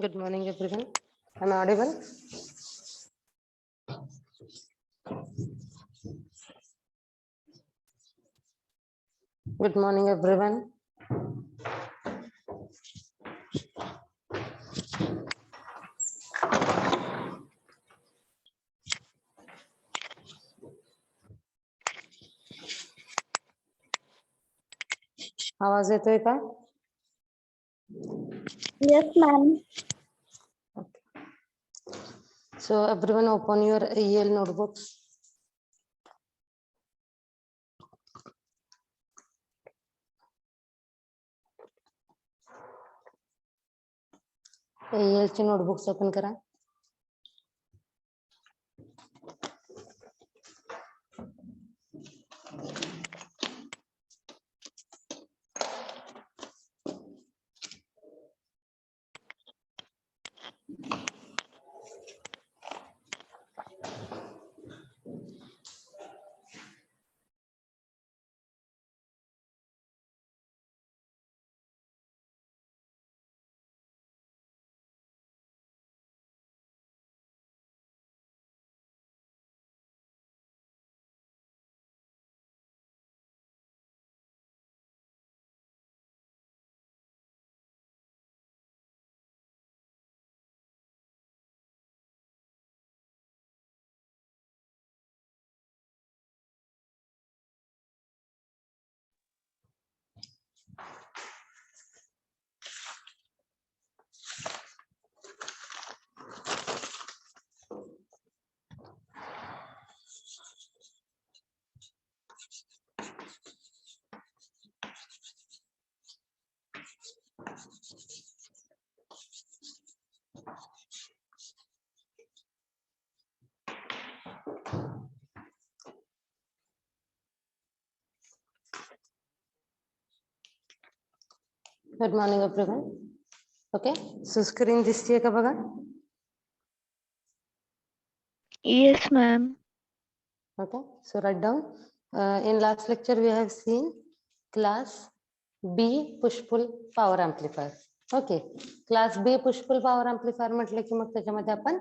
Good morning, everyone. Am I audible? Good morning, everyone. आवाज येतोय का? Yes, ma'am. So everyone open your EL notebooks. EL ची notebooks open करा. Good morning, everyone. Okay. So screen दिसतीये का बघा? Yes, ma'am. Okay. So write down. In last lecture we have seen class B push-pull power amplifier. Okay. Class B push-pull power amplifier म्हटलं की मग त्याच्यामध्ये आपण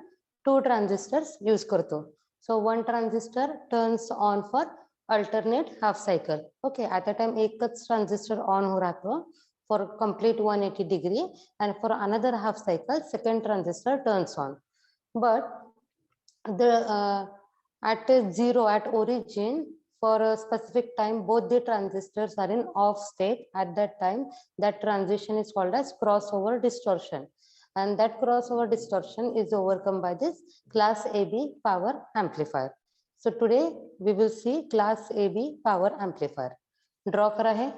2 transistors use करतो. So one transistor turns on for alternate half cycle. Okay. At a time एकच transistor on हो राहतो for complete 180 degree, and for another half cycle second transistor turns on. But the at zero, at origin, for a specific time both the transistors are in off state. At that time that transition is called as crossover distortion, and that crossover distortion is overcome by this class AB power amplifier. So today we will see class AB power amplifier. Draw करा है.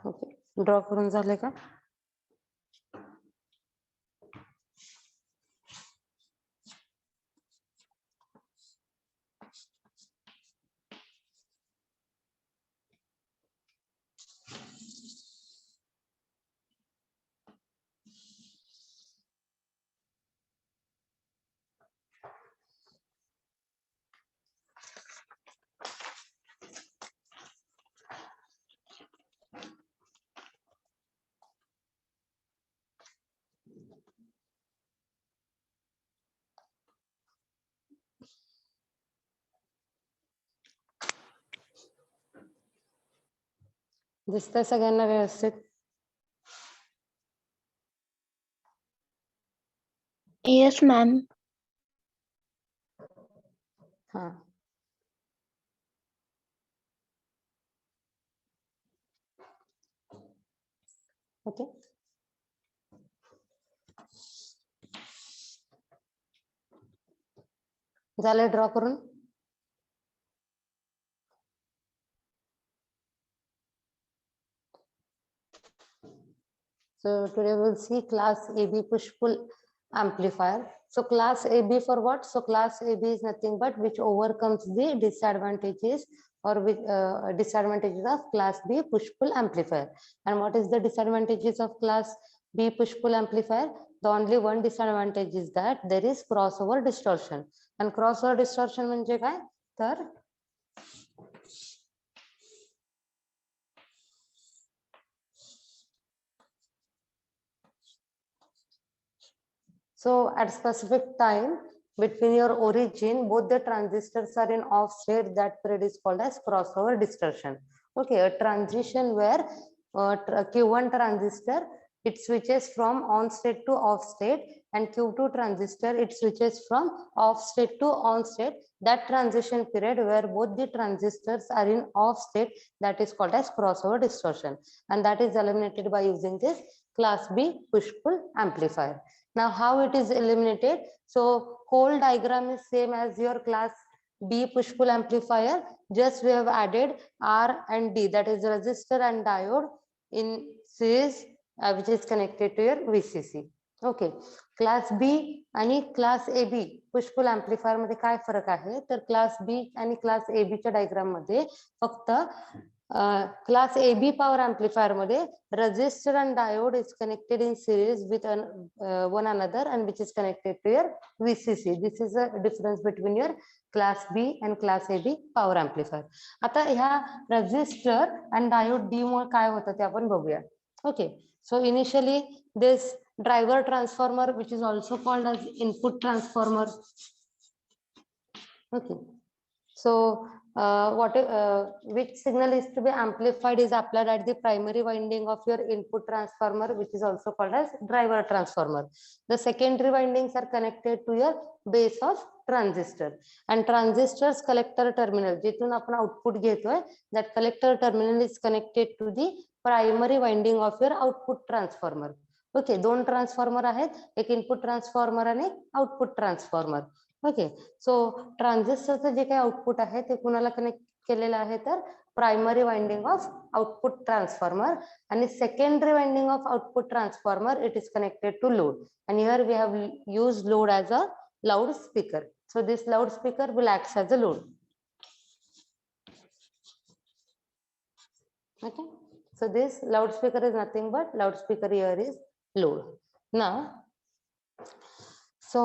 Okay, draw करून झाले का? दिसतंय सगळ्यांना व्यवस्थित? Yes, ma'am. हा, okay. झालं ड्रॉ करून? So today we'll see class AB push-pull amplifier. So class AB for what? So class AB is nothing but which overcomes the disadvantages or with disadvantages of class B push-pull amplifier. And what is the disadvantages of class B push-pull amplifier? The only one disadvantage is that there is crossover distortion. And crossover distortion म्हणजे काय? तर so at specific time between your origin, both the transistors are in off state. That period is called as crossover distortion. Okay, a transition where Q1 transistor it switches from on state to off state, and Q2 transistor it switches from off state to on state. That transition period where both the transistors are in off state, that is called as crossover distortion, and that is eliminated by using this class B push-pull amplifier. Now how it is eliminated? So whole diagram is same as your class B push-pull amplifier, just we have added R and D, that is resistor and diode in series which is connected to your VCC. Okay, class B आणि class AB push-pull amplifier मध्ये काय फरक आहे? तर class B आणि class AB च्या diagram मध्ये फक्त class AB power amplifier मध्ये resistor and diode is connected in series with one another and which is connected to your VCC. This is a difference between your class B and class AB power amplifier. आता ह्या resistor and diode D मुळे काय होतं ते आपण बघूया. Okay, so initially this driver transformer which is also called as input transformer. Okay, so which signal is to be amplified is applied at the primary winding of your input transformer, which is also called as driver transformer. The secondary windings are connected to your base of transistor, and transistors collector terminal जिथून आपण output घेतोय, that collector terminal is connected to the primary winding of your output transformer. Okay, दोन transformer आहेत, एक input transformer आणि output transformer. Okay, so ट्रान्झिस्टरचं जे काही आउटपुट आहे ते कुणाला कनेक्ट केलेलं आहे तर primary winding of output transformer आणि secondary winding of output transformer it is connected to load and here we have used load as a loudspeaker. So this loudspeaker will act as a load. Okay, so this loudspeaker is nothing but loudspeaker here is load. Now, so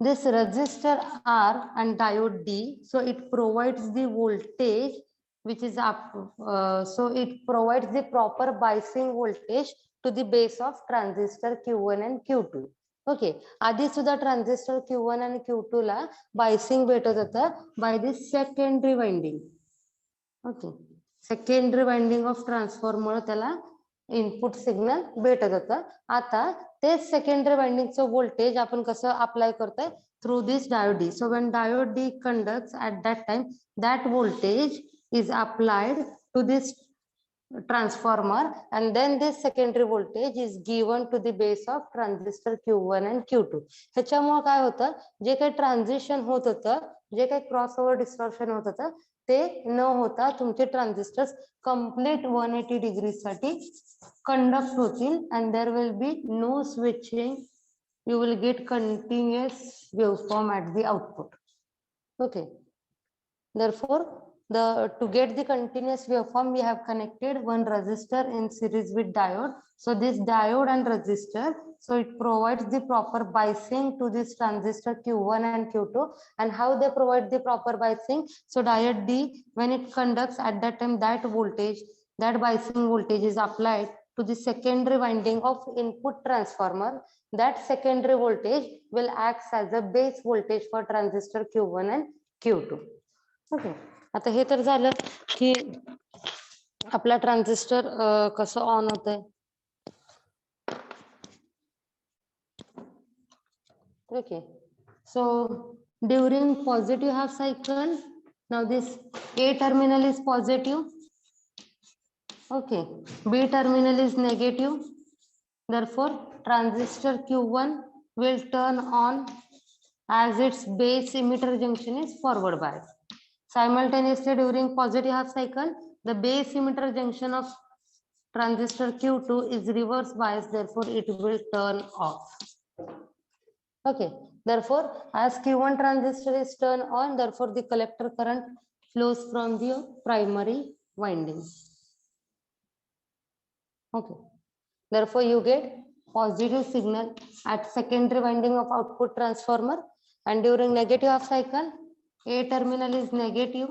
this resistor R and diode D, so it provides the voltage which is up, so it provides the proper biasing voltage to the base of transistor Q1 and Q2. Okay, आधी सुद्धा transistor Q1 आणि Q2 ला biasing भेटत होतं by the secondary winding. Okay, secondary winding of transformer त्याला input signal भेटत होतं. आता तेच सेकंडरी वाइंडिंगचं व्होल्टेज आपण कसं अप्लाय करतोय through this diode D. So when diode D conducts at that time that voltage is applied to this transformer and then this secondary voltage is given to the base of transistor Q1 and Q2. ह्याच्यामुळे काय होतं, जे काही transition होत होतं, जे काही crossover distortion होत होतं ते न होता तुमचे ट्रान्झिस्टर्स कम्प्लीट 180 डिग्री साठी कंडक्ट होतील and there will be no switching. You will get continuous waveform at the output. Okay, therefore to get the continuous waveform we have connected one resistor in series with diode. So this diode and resistor, so it provides the proper biasing to this transistor Q1 and Q2. And how they provide the proper biasing? So diode D, when it conducts at that time, that voltage, that biasing voltage is applied to the secondary winding of input transformer. That secondary voltage will act as a base voltage for transistor Q1 and Q2. Okay, आता हे तर झालं की आपला transistor कसं on होतंय. Okay, so during positive half cycle now this A terminal is positive. Okay, B terminal is negative. Therefore transistor Q1 will turn on as its base emitter junction is forward biased. Simultaneously during positive half cycle, the base emitter junction of transistor Q2 is reverse biased, therefore it will turn off. Okay, therefore as Q1 transistor is turned on, therefore the collector current flows from the primary winding. Okay, therefore you get positive signal at secondary winding of output transformer, and during negative half cycle A terminal is negative,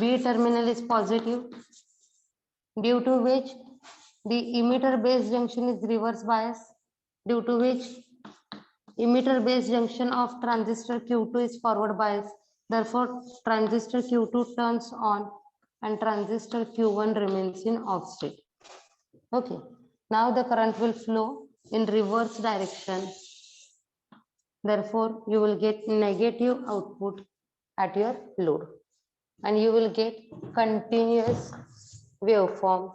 B terminal is positive, due to which the emitter base junction is reverse bias, due to which emitter base junction of transistor Q2 is forward bias. Therefore transistor Q2 turns on and transistor Q1 remains in off state. Okay, now the current will flow in reverse direction. Therefore you will get negative output at your load and you will get continuous waveform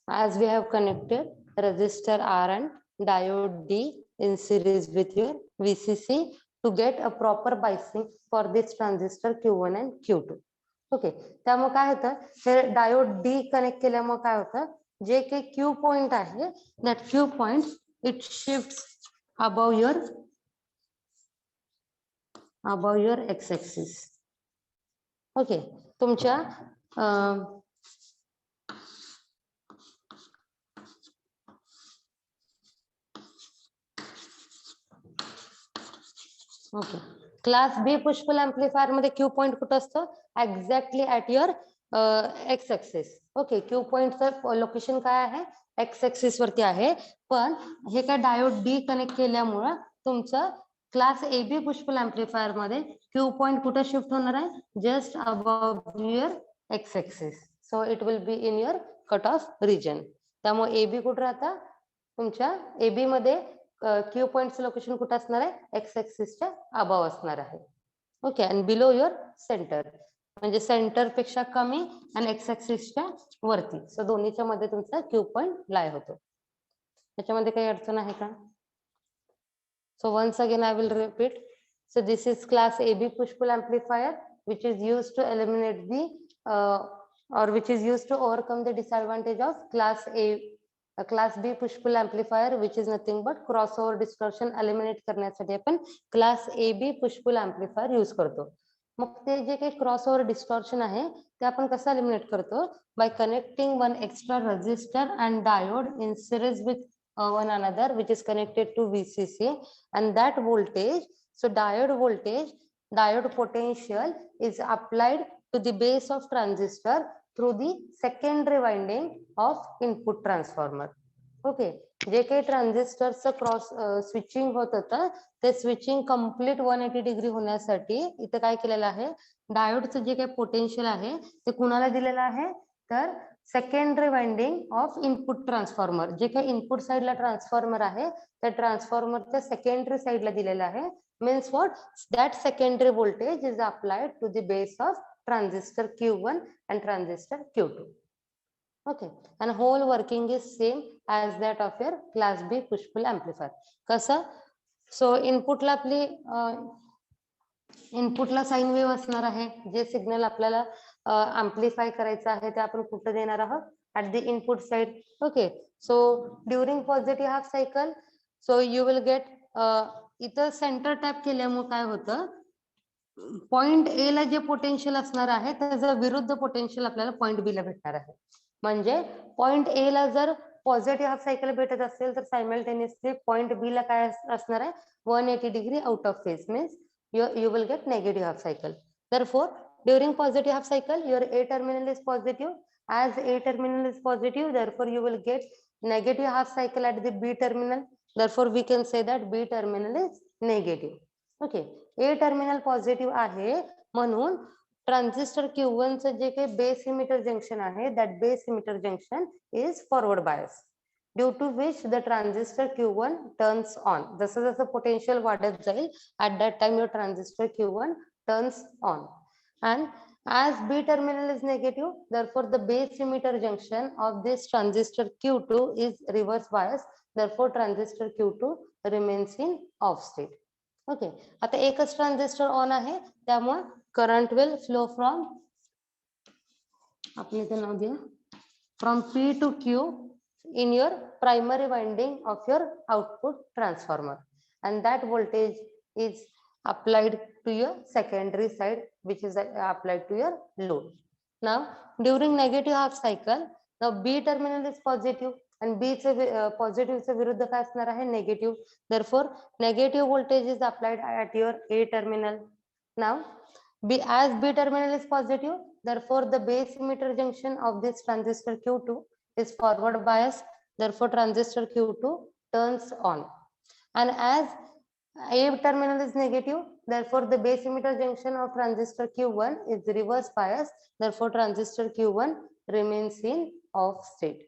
as we have connected resistor R and diode D in series with your VCC to get a proper biasing for this transistor Q1 and Q2. Okay, त्यामुळे काय होतं, हे diode D connect केल्यामुळे काय होतं, जे काही Q point आहे that Q point it shifts above your x axis. Okay, तुमच्या okay, class B push pull amplifier मध्ये क्यू पॉइंट कुठं असतं, exactly at your x axis. Okay, Q पॉइंटचं लोकेशन काय आहे, एक्स एक्सिस वरती आहे. पण हे काय डायोड डी कनेक्ट केल्यामुळं तुमचं class A B push pull amplifier मध्ये क्यू पॉइंट कुठं शिफ्ट होणार आहे, just above your x axis. So it will be in your cut off region. त्यामुळे ए बी कुठं राहतं, तुमच्या ए बी मध्ये क्यू पॉइंटचं लोकेशन कुठं असणार आहे, एक्स एक्सिसच्या अबव असणार आहे. ओके, आणि बिलो युअर सेंटर म्हणजे सेंटर पेक्षा कमी आणि एक्स एक्सिसच्या वरती. सो दोन्हीच्या मध्ये तुमचा क्यू पॉइंट लाय होतो. त्याच्यामध्ये काही अडचण आहे का? So once again I will repeat, So this is class AB push-pull amplifier, which is used to eliminate the or which is used to overcome the disadvantage of class class B push-pull amplifier, which is nothing but crossover distortion eliminate करण्यासाठी आपण class AB push-pull amplifier use करतो. मग ते जे काही crossover distortion आहे ते आपण कसं eliminate करतो? By connecting one extra resistor and diode in series with one another, which is connected to VCC, and that voltage, so diode potential is applied to the base of transistor through the secondary winding of input transformer. Okay, जे काही ट्रान्झिस्टरचं cross switching होत होतं ते switching complete 180 degree होण्यासाठी इथे काय केलेलं आहे, डायोडचं जे काही पोटेन्शियल आहे ते कुणाला दिलेलं आहे, तर secondary winding of input transformer, जे काही इनपुट साइडला ट्रान्सफॉर्मर आहे त्या ट्रान्सफॉर्मरच्या सेकंडरी साइडला दिलेलं आहे. Means what? That secondary voltage is applied to the base of transistor Q1 and transistor Q2. Okay, and whole working is same as that of your class B push-pull amplifier. कसं? So input ला आपली इनपुटला sine wave असणार आहे, जे signal आपल्याला amplify करायचं आहे ते आपण कुठे देणार आहोत, at the input side. Okay, so during positive half cycle, so you will get इथं सेंटर टॅप केल्यामुळे काय होतं, point A La J potential असणार आहे त्याचं विरुद्ध पोटेन्शियल आपल्याला पॉइंट बी ला भेटणार आहे. म्हणजे पॉइंट ए ला जर पॉझिटिव्ह हाफ सायकल भेटत असेल तर सायमल्टेनियसली पॉइंट बी ला काय असणार आहे, 180 degree out of phase. Means you will get negative half cycle. Therefore, during positive half cycle, your A terminal is positive. As A terminal is positive, therefore you will get negative half cycle at the B terminal. Therefore, we can say that B terminal is negative. Okay, A terminal positive आहे म्हणून transistor Q1 चं जे काही base emitter junction आहे, that base emitter junction is forward bias, due to which the transistor Q1 turns on. जसं जसं potential वाढत जाईल, at that time your transistor Q1 turns on. And as B terminal is negative, therefore the base emitter junction of this transistor Q2 is reverse bias. Therefore transistor Q2 remains in off state. Okay, आता एकच transistor on आहे त्यामुळे current will flow from, आपण इथे नाव देऊ, from P to Q in your primary winding of your output transformer, and that voltage is applied to your secondary side, which is applied to your load. Now during negative half cycle, now B terminal is positive and B चे positive चे विरुद्ध काय असणार आहे, negative. Therefore negative voltage is applied at your A terminal. Now as B terminal is positive, therefore the base emitter junction of this transistor Q2 is forward bias. Therefore transistor Q2 turns on. And as A terminal is negative, therefore the base emitter junction of transistor Q1 is reverse bias. Therefore transistor Q1 remains in off state.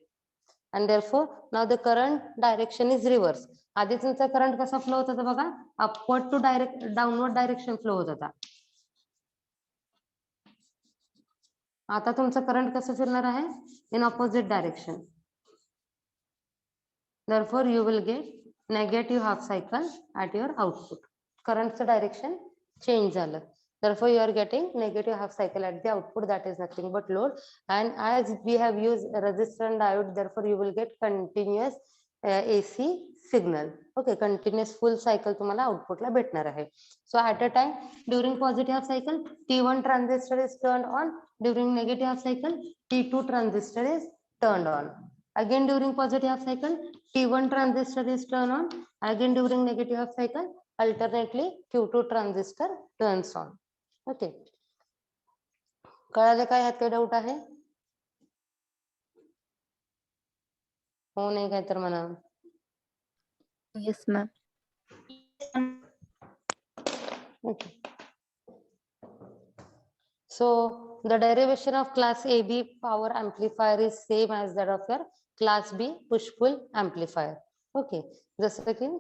And therefore now the current direction is reverse. आधी तुमचा current कसा flow होत होता बघा, upward to downward direction flow होत होता. आता तुमचं करंट कसं फिरणार आहे, in opposite direction. Therefore you will get negative half cycle at your output. Current's direction change झालं. Therefore you are getting negative half cycle at the output, that is nothing but load. And as we have used resistor and diode, therefore you will get continuous AC signal. Okay, continuous full cycle तुम्हाला output ला भेटणार आहे. So at a time during positive half cycle, T1 transistor is turned on. During negative half cycle, T2 transistor is turned on. Again during positive half cycle, T1 transistor is turned on. Again during negative half cycle, alternately Q2 transistor turns on. Okay, कळालं काय, ह्यात काही doubt आहे? हो नाही काय तर म्हणा. Yes, ma'am. Okay. So the derivation of class AB power amplifier is same as that of your class B push-pull amplifier. Okay, जसं की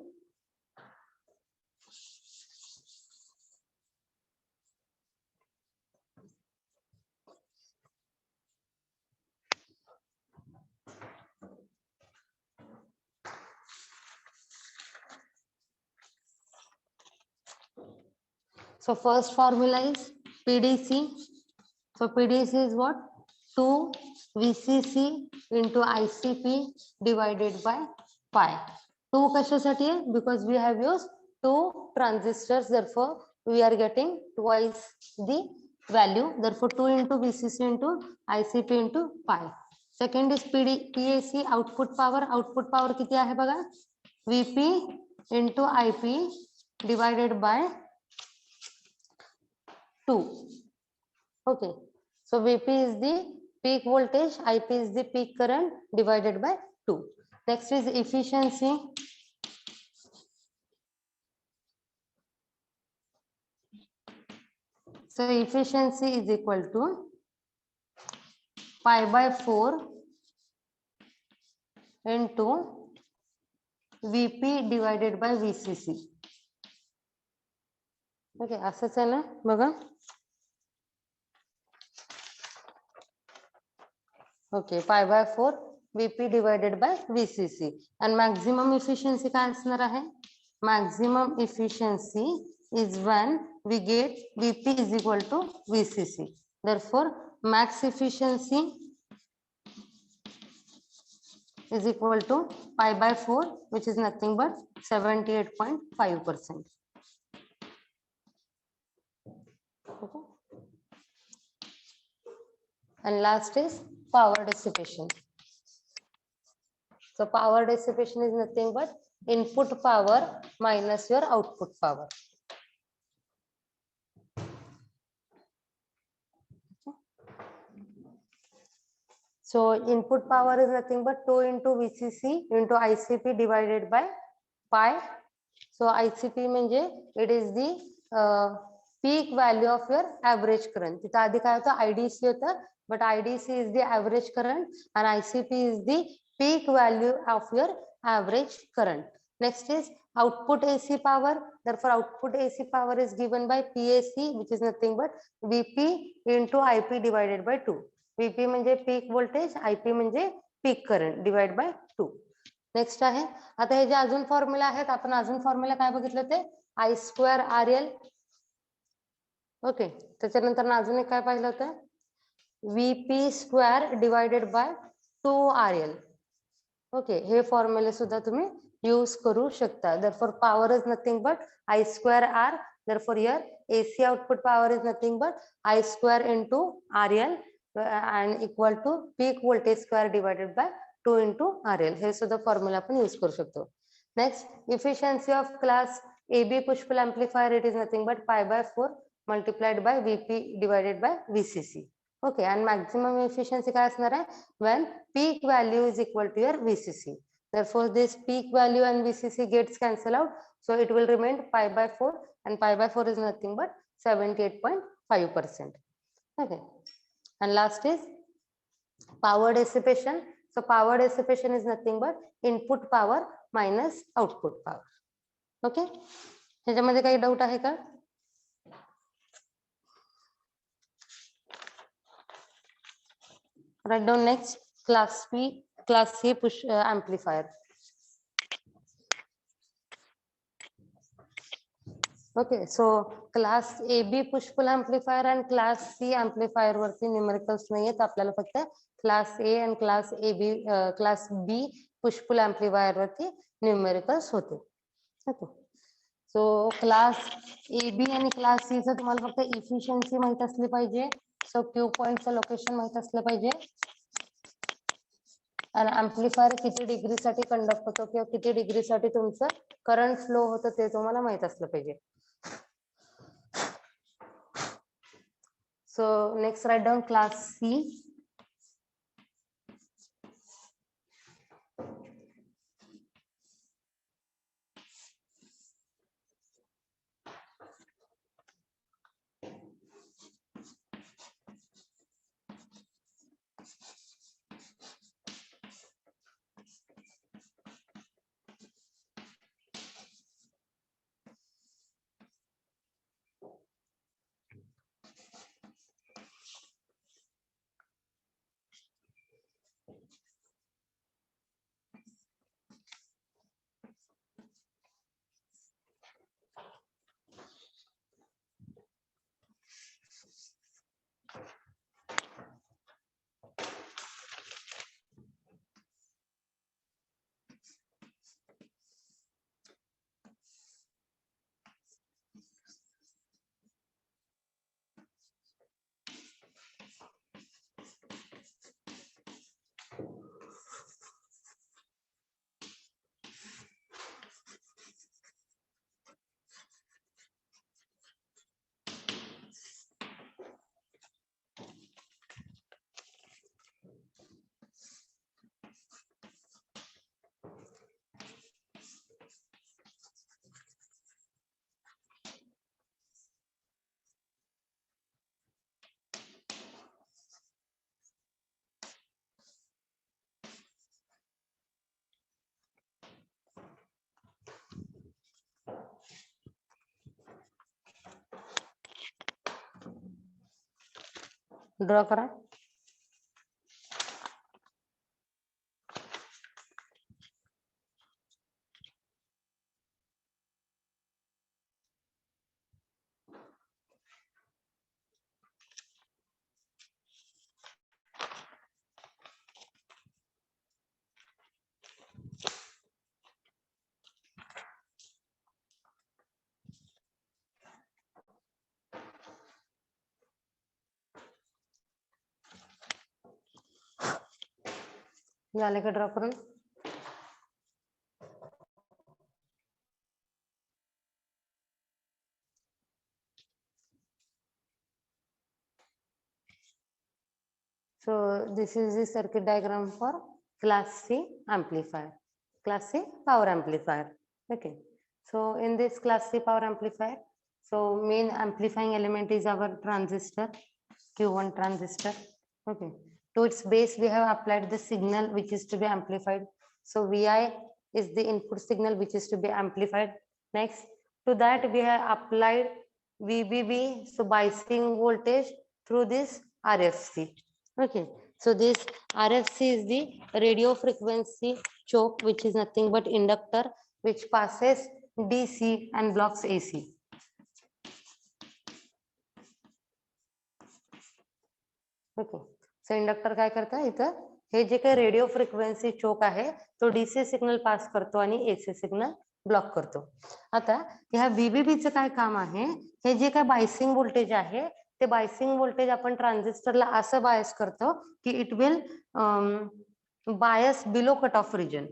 So first formula is PDC. So PDC is what? 2 VCC into ICP divided by pi. 2 कशासाठी आहे? Because we have used 2 transistors, therefore we are getting twice the value. Therefore 2 into VCC into ICP into pi. Second is PAC, output power. Output power किती आहे बघा? VP into IP divided by 2. Okay, so VP is the peak voltage, IP is the peak current divided by 2. Next is efficiency. So efficiency is equal to pi by 4 into VP divided by VCC. Okay, असंच आहे ना बघा. Okay, pi by 4 VP divided by VCC. And maximum efficiency काय असणार आहे? Maximum efficiency is when we get VP is equal to VCC. Therefore, max efficiency is equal to pi by 4, which is nothing but 78.5%. Okay. And last is power dissipation. So power dissipation is nothing but input power minus your output power. So input power is nothing but 2 into VCC into ICP divided by pi. So ICP म्हणजे it is the peak value of your average current. तिथं आधी काय होतं IDC होतं, but IDC is the average current and ICP is the peak value of your average current. Next is output AC power. Therefore output AC power is given by PAC, which is nothing but VP into IP divided by 2. VP म्हणजे peak voltage, IP म्हणजे peak current divided by 2. Next आहे आता हे जे अजून formula आहेत आपण अजून formula काय बघितलं ते I स्क्वेअर RL. ओके, त्याच्यानंतर अजून एक काय पाहिलं होतं VP square divided by 2RL. Okay, हे फॉर्म्युले सुद्धा तुम्ही यूज करू शकता. therefore power is nothing but I square R. therefore here AC output power is nothing but I square into RL and equal to peak voltage square divided by 2 into RL. हे सुद्धा formula आपण use करू शकतो. Next, efficiency of class AB push pull amplifier, it is nothing but pi by 4 multiplied by VP divided by VCC. Okay, and maximum efficiency काय असणार आहे when peak value is equal to your VCC. Therefore this peak value and VCC gets cancelled out, so it will remain pi by 4 and pi by 4 is nothing but 78.5%. Okay, and last is power dissipation. So power dissipation is nothing but input power minus output power. Okay, ह्याच्यामध्ये काही doubt आहे का? Write down next class B, class C push amplifier. Okay, so class AB push pull amplifier and class C amplifier वरती numericals नाही आहेत, आपल्याला फक्त class A and class B push pull amplifier वरती न्यूमेरिकल्स होते. Okay, so class AB आणि class C चं तुम्हाला फक्त efficiency माहित असली पाहिजे. So Q point चं लोकेशन माहित असलं पाहिजे आणि एम्प्लिफायर किती डिग्री साठी कंडक्ट होतो किंवा किती डिग्री साठी तुमचं करंट फ्लो होतं ते तुम्हाला माहित असलं पाहिजे. So next write down class C. Draw करा. झाले का ड्रॉ करून? So this is the circuit diagram for class C amplifier. Class C power amplifier. Okay. So in this class C power amplifier, so main amplifying element is our transistor, Q1 transistor. Okay. To its base we have applied the signal which is to be amplified. So Vi is the input signal which is to be amplified. Next to that we have applied VBB, so biasing voltage through this RFC. Okay, so this RFC is the radio frequency choke, which is nothing but inductor which passes DC and blocks AC. Okay, so inductor काय करता इथं हे जे काही radio frequency चोक आहे तो DC signal pass करतो आणि AC signal block करतो. आता ह्या VBB चं काय काम आहे, हे जे काय बायसिंग व्होल्टेज आहे ते बायसिंग व्होल्टेज आपण ट्रान्झिस्टरला असं बायस करतो की it will bias below cut off region.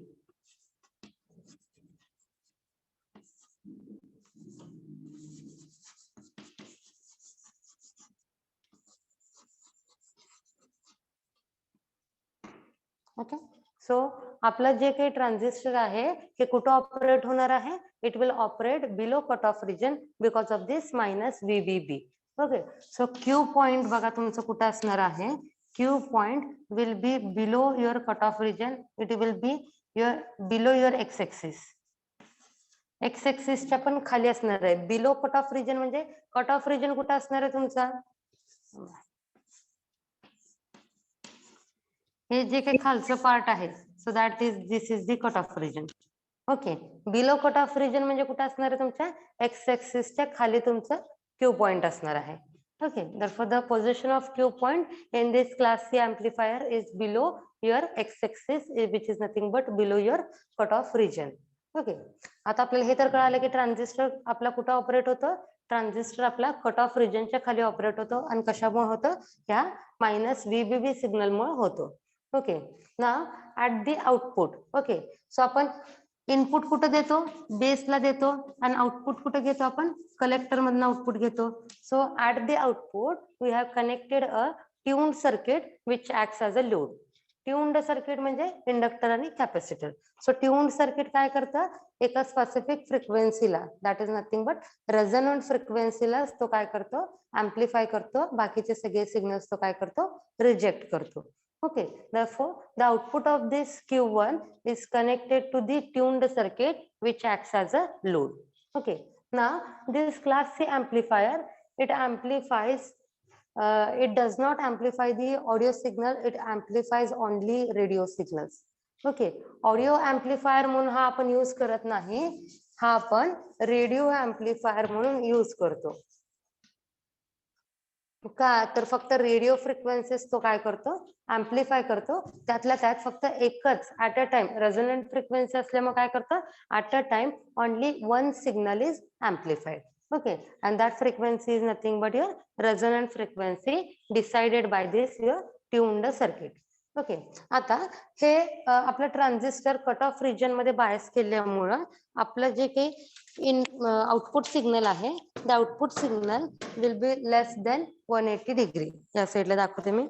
Okay, so आपलं जे काही ट्रान्झिस्टर आहे हे कुठं ऑपरेट होणार आहे, it will operate below cut off region because of this minus VBB. Okay, so Q point बघा तुमचं कुठं असणार आहे, Q point will be below your cut off region, it will be below your x axis. X एक्सिसच्या पण खाली असणार आहे. बिलो कट ऑफ रिजन म्हणजे कट ऑफ रिजन कुठं असणार आहे तुमचा, हे जे काही खालचं पार्ट आहे, so that is this is the cut off region. Okay, below cut off region म्हणजे कुठं असणार आहे तुमच्या एक्स एक्सिसच्या खाली तुमचं क्यू पॉइंट असणार आहे. Okay, therefore the position of Q point in this class C amplifier is below your x axis, which is nothing but below your cut off region. Okay, आता आपल्याला हे तर कळालं की ट्रान्झिस्टर आपला कुठं ऑपरेट होतं, ट्रान्झिस्टर आपला कट ऑफ रिजनच्या खाली ऑपरेट होतो आणि कशामुळे होतं, ह्या मायनस VBB सिग्नल मुळे होतो. ओके, ना ऍट दी आउटपुट. ओके, सो आपण इनपुट कुठं देतो, बेसला देतो आणि आउटपुट कुठं घेतो आपण, कलेक्टर मधून आउटपुट घेतो. So at the output we have connected a tuned circuit which acts as a load. Tuned circuit म्हणजे इंडक्टर आणि कॅपॅसिटर. सो ट्यून्ड सर्किट काय करतं, एका स्पेसिफिक फ्रिक्वेन्सीला, that is nothing but resonant फ्रिक्वेन्सीला तो काय करतो, अँप्लिफाय करतो, बाकीचे सगळे सिग्नल्स तो काय करतो, रिजेक्ट करतो. Okay, therefore the output of this Q1 is connected to the tuned circuit which acts as a load. Okay, now this class C amplifier, it amplifies, it does not amplify the audio signal, it amplifies only radio signals. Okay, audio amplifier म्हणून हा आपण use करत नाही, हा आपण radio amplifier म्हणून use करतो. का तर फक्त रेडिओ फ्रिक्वेन्सीज तो काय करतो, अँप्लिफाय करतो. त्यातल्या त्यात फक्त एकच at a time resonant frequency असल्यामुळे काय करतो, at a time only one signal is amplified. Okay, and that frequency is nothing but your resonant frequency decided by this your tuned circuit. Okay, आता हे आपलं ट्रान्झिस्टर कट ऑफ रिजन मध्ये बायस केल्यामुळं आपलं जे काही आउटपुट सिग्नल आहे, the output signal will be less than 180 degree. या साईडला दाखवते मी.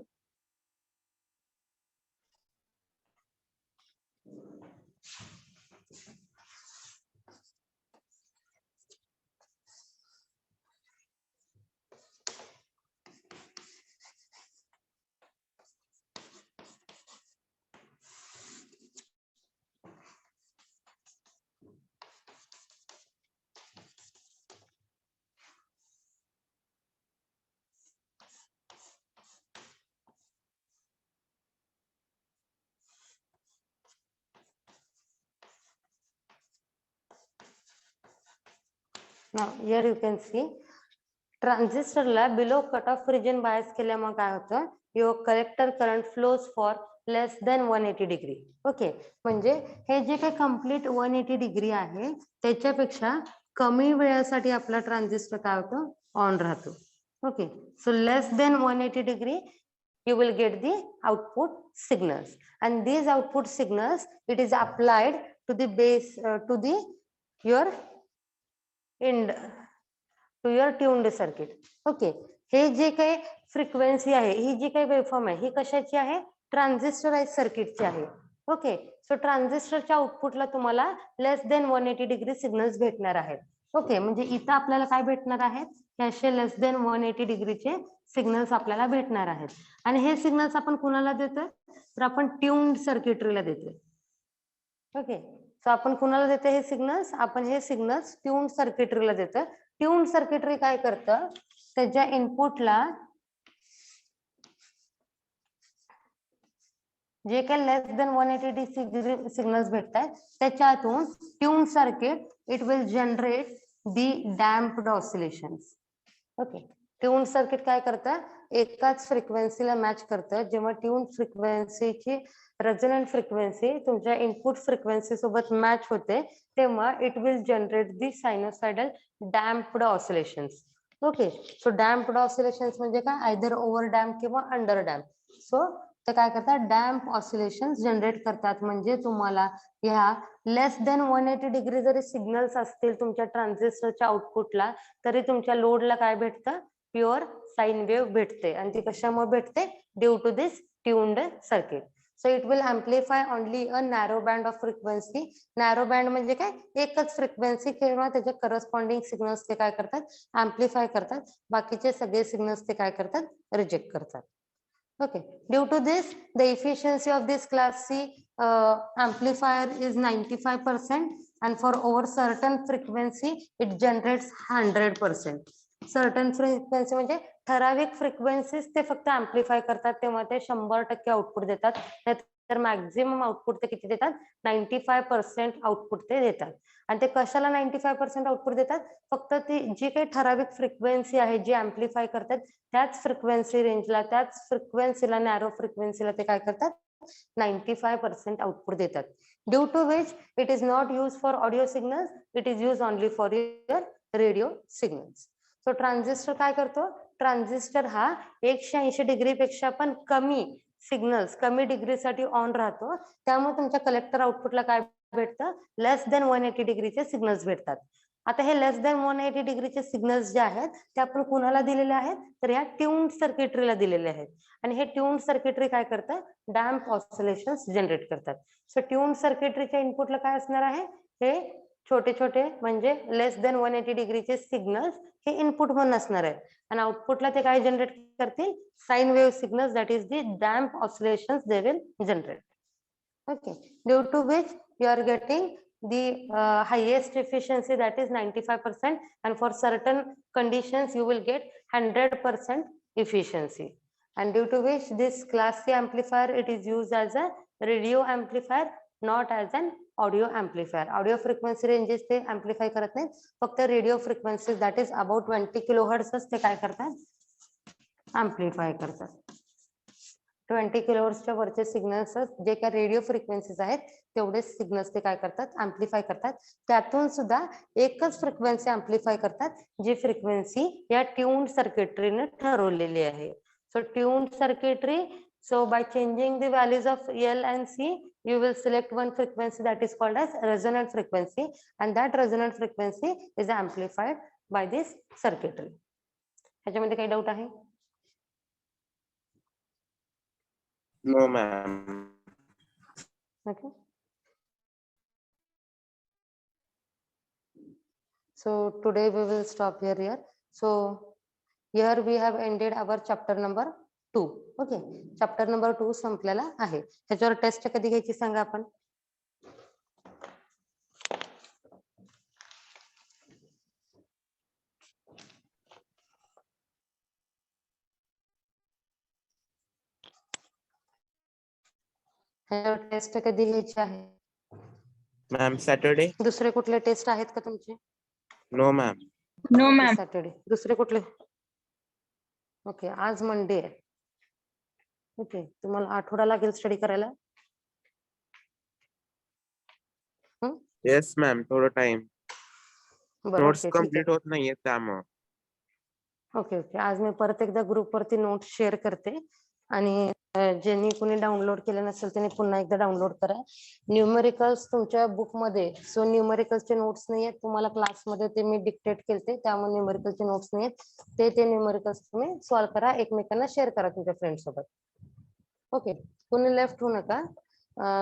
Now here you can see ट्रान्झिस्टरला बिलो कट ऑफ रिजन बायस केल्यामुळे काय होतं, your collector current flows for less than 180 degree. Okay, म्हणजे हे जे काही कम्प्लीट 180 डिग्री आहे त्याच्यापेक्षा कमी वेळेसाठी आपला ट्रान्झिस्टर काय होतो, ऑन राहतो. Okay, so less than 180 degree you will get the output signals, and these output signals it is applied to the base to the your tuned circuit. Okay, हे जे काही फ्रिक्वेन्सी आहे, ही जी काही वेव्हफॉर्म आहे, ही कशाची आहे, ट्रान्झिस्टराइज सर्किटची आहे. ओके, सो ट्रान्झिस्टरच्या आउटपुटला तुम्हाला लेस देन 180 डिग्री सिग्नल्स भेटणार आहेत. ओके, म्हणजे इथं आपल्याला काय भेटणार आहेत, असे लेस देन 180 डिग्रीचे सिग्नल्स आपल्याला भेटणार आहेत. आणि हे सिग्नल्स आपण कुणाला देतोय, तर आपण ट्यून्ड सर्किटरीला देतोय. ओके, सो आपण कुणाला देतोय हे सिग्नल्स, आपण हे सिग्नल्स ट्यून्ड सर्किटरीला देतोय. ट्यून्ड सर्किटरी काय करतं, त्याच्या इनपुटला जे काही लेस देन 180 डिग्री सिग्नल्स भेटतात त्याच्यातून tune circuit it will generate the damped oscillations. Okay, tune circuit काय करतं, एकाच फ्रिक्वेन्सीला मॅच करतं. जेव्हा ट्यून फ्रिक्वेन्सीची रेझोनंट फ्रिक्वेन्सी तुमच्या इनपुट फ्रिक्वेन्सी सोबत मॅच होते तेव्हा it will generate the sinusoidal damped oscillations. Okay, so damped oscillations म्हणजे काय, आयदर ओव्हर डॅम्प किंवा अंडर डॅम्प. सो ते काय करतात, डॅम्प ऑसिलेशन्स जनरेट करतात. म्हणजे तुम्हाला ह्या लेस देन 180 डिग्री जरी सिग्नल्स असतील तुमच्या ट्रान्झिस्टरच्या आउटपुटला तरी तुमच्या लोडला काय भेटतं, प्युअर साइन वेव्ह भेटते. आणि ती कशामुळे भेटते, due to this tuned circuit. So it will amplify only a narrow band of frequency. Narrow band म्हणजे काय, एकच फ्रिक्वेन्सी किंवा त्याचे करस्पॉन्डिंग सिग्नल्स ते काय करतात, एम्प्लिफाय करतात. बाकीचे सगळे सिग्नल्स ते काय करतात, रिजेक्ट करतात. Okay, due to this the efficiency of this class C amplifier is 95%, and for over certain frequency it generates 100%. certain frequency म्हणजे ठराविक फ्रिक्वेन्सीज ते फक्त एम्प्लिफाय करतात तेव्हा ते 100% आउटपुट देतात. तर मॅक्झिमम आउटपुट ते किती देतात, 95% आउटपुट ते देतात. आणि ते कशाला 95% आउटपुट देतात, फक्त ती जी काही ठराविक फ्रिक्वेन्सी आहे जी एम्प्लिफाय करतात त्याच फ्रिक्वेन्सी रेंजला, त्याच फ्रिक्वेन्सीला, नॅरो फ्रिक्वेन्सीला ते काय करतात, 95% आउटपुट देतात. Due to which it is not use for audio signals, it is use only for your radio signals. So transistor काय करतो, ट्रान्झिस्टर हा 180 डिग्री पेक्षा पण कमी सिग्नल्स कमी डिग्रीसाठी ऑन राहतो. त्यामुळे तुमच्या कलेक्टर आउटपुटला काय भेटतं, लेस देन 180 डिग्रीचे सिग्नल्स भेटतात. आता हे लेस देन 180 डिग्रीचे सिग्नल्स जे आहेत ते आपण कुणाला दिलेले आहेत, तर या ट्यून्ड सर्किटरीला दिलेले आहेत. आणि हे ट्यून्ड सर्किटरी काय करतं, डॅम्प ऑसिलेशन्स जनरेट करतात. सो ट्यून्ड सर्किटरीच्या इनपुटला काय असणार आहे, हे छोटे छोटे म्हणजे लेस देन 180 डिग्रीचे सिग्नल्स हे इनपुट म्हणून असणार आहे. आणि आउटपुटला ते काय जनरेट करतील, sine wave signals, that is the damp oscillations they will generate. Okay, due to which you are getting the highest efficiency, that is 95%, and for certain conditions you will get 100% efficiency. And due to which this class C amplifier it is used as a radio amplifier, not as an audio amplifier. Audio frequency ranges ते amplify करत नाही, फक्त radio frequencies that is about 20 kilohertz ते काय करतात, amplify करतात. 20 किलोहर्ट्जच्या वरचे signals जे काही रेडिओ फ्रिक्वेन्सीज आहेत तेवढेच सिग्नल्स ते काय करतात, एम्प्लिफाय करतात. त्यातून सुद्धा एकच फ्रिक्वेन्सी एम्प्लिफाय करतात जी फ्रिक्वेन्सी या ट्यून्ड सर्किटरीने ठरवलेली आहे. So tuned circuitry, so by changing the values of L and C you will select one frequency that is called as resonant frequency, and that resonant frequency is amplified by this circuitry. ह्याच्यामध्ये काही doubt आहे? No, ma'am. Okay. So today we will stop here. So here we have ended our chapter number 2. Okay. Chapter number 2 संपलेला आहे. ह्याच्यावर test कधी घ्यायची सांगा आपण? Test कधी घ्यायची आहे? Ma'am, Saturday? दुसरे कुठले टेस्ट आहेत का तुमचे? No, ma'am. No, ma'am. Saturday दुसरे कुठले? ओके, आज मंडे आहे. ओके, तुम्हाला आठवडा लागेल स्टडी करायला. Yes, ma'am. थोडं टाइम. बरं, नोट्स ओके, ठीक आहे. कम्प्लीट होत नाहीये त्यामुळं. ओके ओके, आज मी परत एकदा ग्रुपवरती नोट शेअर करते आणि ज्यांनी कोणी डाउनलोड केलं नसेल त्यांनी पुन्हा एकदा डाउनलोड करा. न्यूमेरिकल्स तुमच्या बुकमध्ये, सो न्यूमेरिकल्सचे नोट्स नाही आहेत तुम्हाला. क्लासमध्ये ते मी डिक्टेट केलते त्यामुळे न्यूमेरिकलचे नोट्स नाही आहेत. ते न्यूमेरिकल्स तुम्ही सॉल्व्ह करा, एकमेकांना शेअर करा तुमच्या फ्रेंड सोबत. ओके, कोणी लेफ्ट होऊ नका.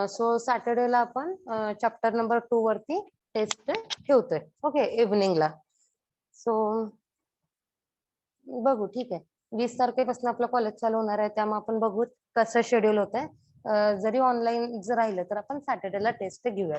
सो सॅटर्डेला आपण चॅप्टर नंबर 2 वरती टेस्ट ठेवतोय. ओके, इव्हनिंगला. सो बघू, ठीक आहे. 20 तारखेपासून आपलं कॉलेज चालू होणार आहे त्यामुळे आपण बघू कसं शेड्यूल होत आहे. जरी ऑनलाईन जर राहिलं तर आपण सॅटर्डेला टेस्ट घेऊया.